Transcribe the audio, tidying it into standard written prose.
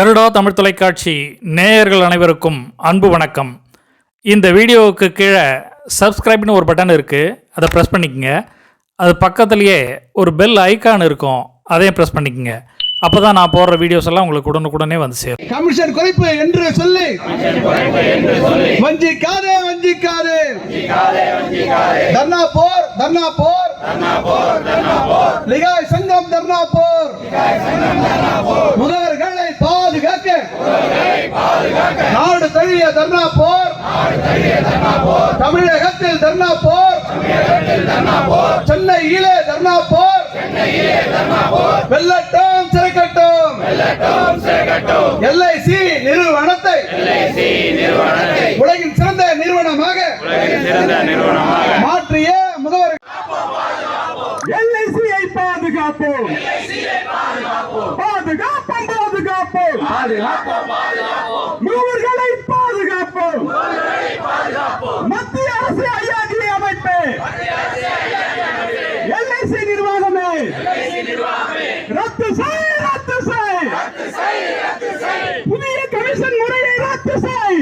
கருடா தமிழ் தொலைக்காட்சி நேயர்கள் அனைவருக்கும் அன்பு வணக்கம். இந்த வீடியோவுக்கு கீழே சப்ஸ்கிரைப்னு ஒரு பட்டன் இருக்குது, அதை ப்ரெஸ் பண்ணிக்கங்க. அது பக்கத்துலேயே ஒரு பெல் ஐக்கான் இருக்கும், அதையும் ப்ரெஸ் பண்ணிக்கங்க. அப்போ தான் நான் போடுற வீடியோஸ் எல்லாம் உங்களுக்கு உடனுக்குடனே வந்து சேரும். கமிஷன் குறைப்பு என்று சொல்லி வஞ்சிக்காதே வஞ்சிக்காதே, தர்ணா போர் தர்ணா போர், லிகாய் சங்கம் தர்ணா போர், முகவர்களை பாதுகாக்க நாடு தழுவிய தர்ணா போர், தமிழகத்தில் தர்ணா போர், சென்னையிலே தர்ணா போர், வெள்ளட்டும் சிறைக்கட்டும், LIC நிறுவனத்தை உலகின் சிறந்த நிறுவனமாக மாற்றிய முகவர் LIC-ஐ பாதுகாப்போம், பாதுகாப்போம், பாதுகாப்போம், முகவர்களை பாதுகாப்போம். மத்திய அரசு IRD அமைப்பு, LIC நிர்வாகமே ரத்து செய், ரத்து செய், புதிய கமிஷன் முறையை ரத்து செய்.